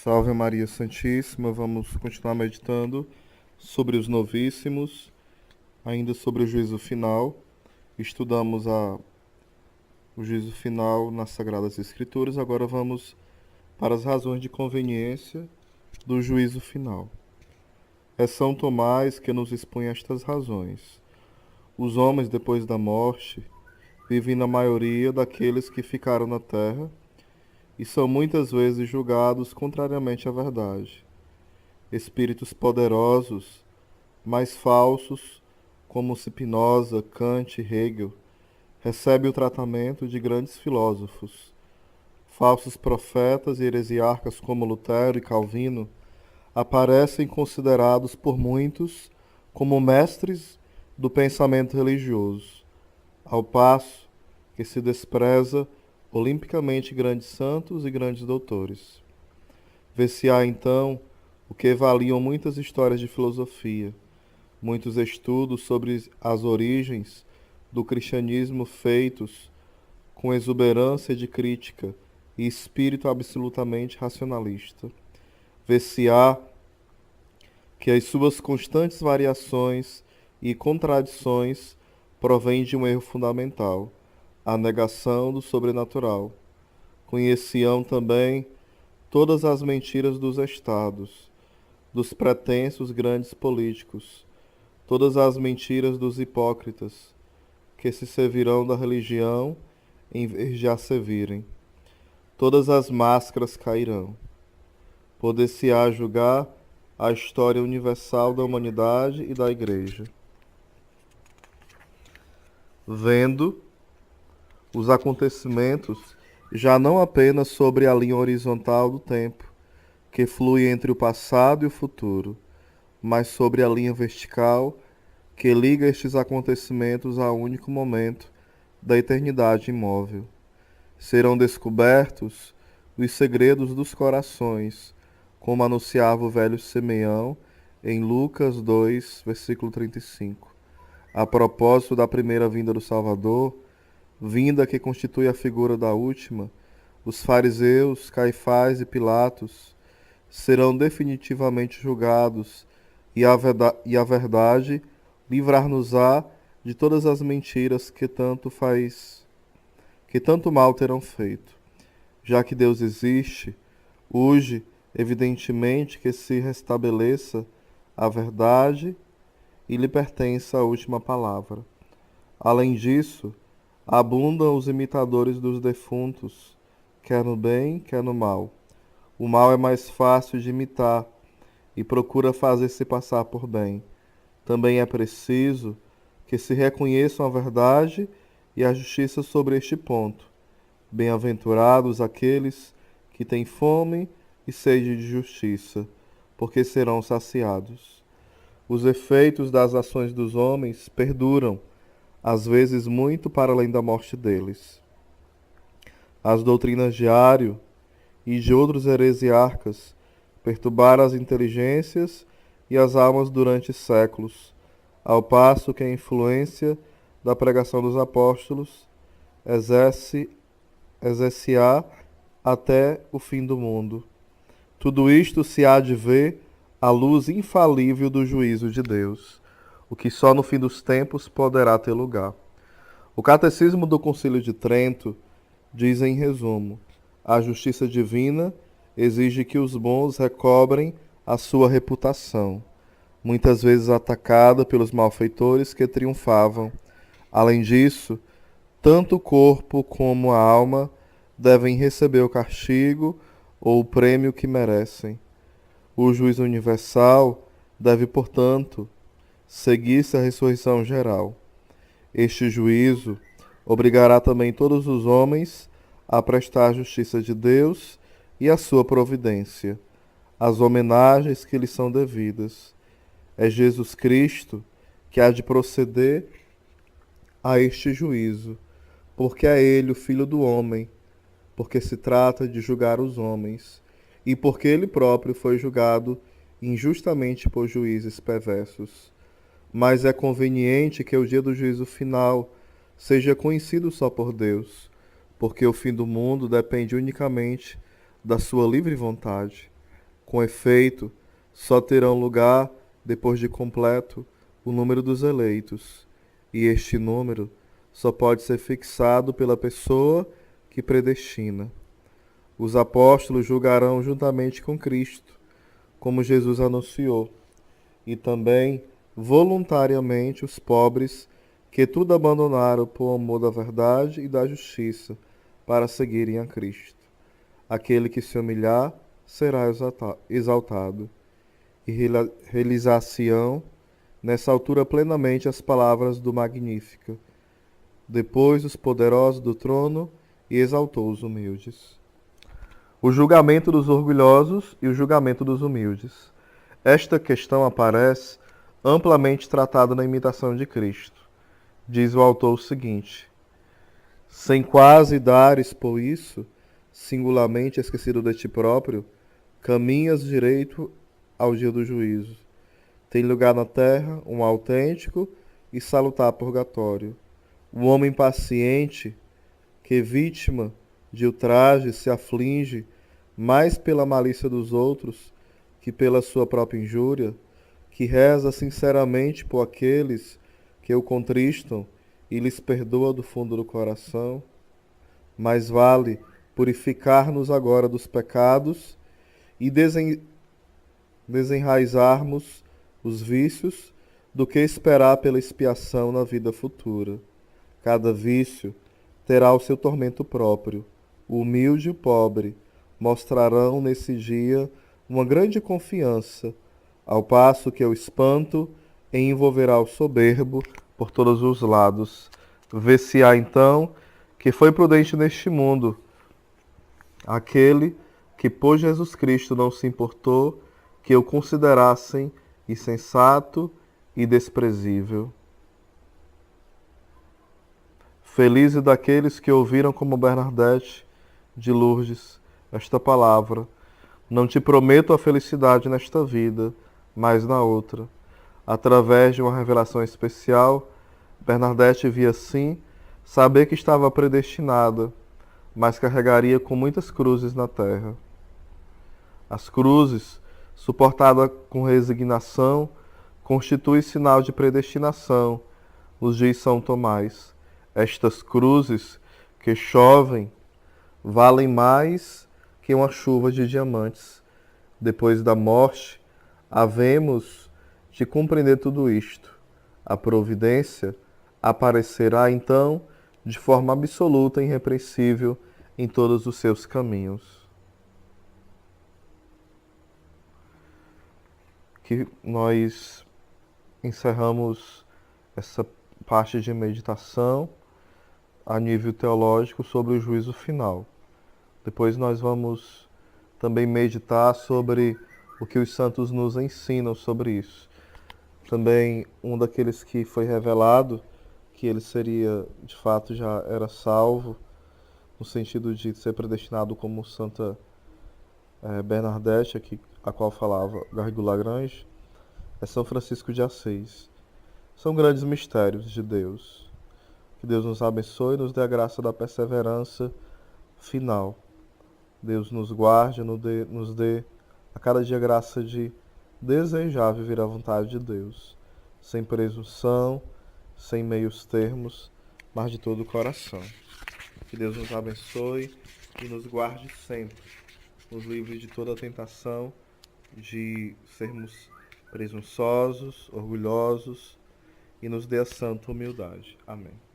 Salve Maria Santíssima, vamos continuar meditando sobre os novíssimos, ainda sobre o juízo final. Estudamos o juízo final nas Sagradas Escrituras, agora vamos para as razões de conveniência do juízo final. É São Tomás que nos expõe estas razões. Os homens, depois da morte, vivem na maioria daqueles que ficaram na terra e são muitas vezes julgados contrariamente à verdade. Espíritos poderosos, mas falsos, como Spinoza, Kant e Hegel, recebem o tratamento de grandes filósofos. Falsos profetas e heresiarcas como Lutero e Calvino aparecem considerados por muitos como mestres do pensamento religioso, ao passo que se despreza olimpicamente grandes santos e grandes doutores. Vê-se-á então o que valiam muitas histórias de filosofia, muitos estudos sobre as origens do cristianismo feitos com exuberância de crítica e espírito absolutamente racionalista. Vê-se-á que as suas constantes variações e contradições provêm de um erro fundamental, a negação do sobrenatural. Conheciam também todas as mentiras dos estados, dos pretensos grandes políticos, todas as mentiras dos hipócritas, que se servirão da religião em vez de a servirem. Todas as máscaras cairão. Poder-se-á julgar a história universal da humanidade e da Igreja. Vendo os acontecimentos já não apenas sobre a linha horizontal do tempo, que flui entre o passado e o futuro, mas sobre a linha vertical que liga estes acontecimentos ao único momento da eternidade imóvel. Serão descobertos os segredos dos corações, como anunciava o velho Simeão em Lucas 2, versículo 35. A propósito da primeira vinda do Salvador, vinda que constitui a figura da última, os fariseus, Caifás e Pilatos serão definitivamente julgados e a verdade livrar-nos-á de todas as mentiras que tanto mal terão feito. Já que Deus existe, urge evidentemente que se restabeleça a verdade e lhe pertence a última palavra. Além disso, abundam os imitadores dos defuntos, quer no bem, quer no mal. O mal é mais fácil de imitar e procura fazer-se passar por bem. Também é preciso que se reconheçam a verdade e a justiça sobre este ponto. Bem-aventurados aqueles que têm fome e sede de justiça, porque serão saciados. Os efeitos das ações dos homens perduram, às vezes muito para além da morte deles. As doutrinas de Ario e de outros heresiarcas perturbaram as inteligências e as almas durante séculos, ao passo que a influência da pregação dos apóstolos exerce-á até o fim do mundo. Tudo isto se há de ver à luz infalível do juízo de Deus, o que só no fim dos tempos poderá ter lugar. O Catecismo do Concílio de Trento diz em resumo: a justiça divina exige que os bons recobrem a sua reputação, muitas vezes atacada pelos malfeitores que triunfavam. Além disso, tanto o corpo como a alma devem receber o castigo ou o prêmio que merecem. O juízo universal deve, portanto, seguir-se a ressurreição geral. Este juízo obrigará também todos os homens a prestar a justiça de Deus e a sua providência, as homenagens que lhes são devidas. É Jesus Cristo que há de proceder a este juízo, porque é ele o Filho do homem, porque se trata de julgar os homens, e porque ele próprio foi julgado injustamente por juízes perversos. Mas é conveniente que o dia do juízo final seja conhecido só por Deus, porque o fim do mundo depende unicamente da sua livre vontade. Com efeito, só terão lugar, depois de completo, o número dos eleitos, e este número só pode ser fixado pela pessoa que predestina. Os apóstolos julgarão juntamente com Cristo, como Jesus anunciou, e também voluntariamente os pobres que tudo abandonaram por amor da verdade e da justiça para seguirem a Cristo. Aquele que se humilhar será exaltado, e realizar-se-ão nessa altura plenamente as palavras do Magnífico. Depois os poderosos do trono, e exaltou os humildes. O julgamento dos orgulhosos e o julgamento dos humildes. Esta questão aparece amplamente tratada na imitação de Cristo. Diz o autor o seguinte: sem quase dares por isso, singularmente esquecido de ti próprio, caminhas direito ao dia do juízo. Tem lugar na terra um autêntico e salutar purgatório. O homem paciente, que vítima de ultraje se aflige mais pela malícia dos outros que pela sua própria injúria, que reza sinceramente por aqueles que o contristam e lhes perdoa do fundo do coração, mais vale purificar-nos agora dos pecados e desenraizarmos os vícios do que esperar pela expiação na vida futura. Cada vício terá o seu tormento próprio. O humilde e o pobre mostrarão nesse dia uma grande confiança, ao passo que o espanto envolverá o soberbo por todos os lados. Vê-se-á então que foi prudente neste mundo aquele que por Jesus Cristo não se importou que o considerassem insensato e desprezível. Feliz daqueles que ouviram como Bernadette de Lourdes esta palavra: não te prometo a felicidade nesta vida, mas na outra. Através de uma revelação especial, Bernadette via sim saber que estava predestinada, mas carregaria com muitas cruzes na terra. As cruzes, suportadas com resignação, constituem sinal de predestinação, nos diz São Tomás. Estas cruzes que chovem valem mais que uma chuva de diamantes. Depois da morte, havemos de compreender tudo isto. A providência aparecerá então de forma absoluta e irrepreensível em todos os seus caminhos. Que nós encerramos essa parte de meditação a nível teológico sobre o juízo final. Depois nós vamos também meditar sobre o que os santos nos ensinam sobre isso. Também um daqueles que foi revelado que ele seria, de fato, já era salvo, no sentido de ser predestinado como Santa Bernadette, a qual falava Garrigou Lagrange, é São Francisco de Assis. São grandes mistérios de Deus. Que Deus nos abençoe e nos dê a graça da perseverança final. Deus nos guarde, nos dê a cada dia a graça de desejar viver a vontade de Deus, sem presunção, sem meios termos, mas de todo o coração. Que Deus nos abençoe e nos guarde sempre, nos livre de toda a tentação de sermos presunçosos, orgulhosos, e nos dê a santa humildade. Amém.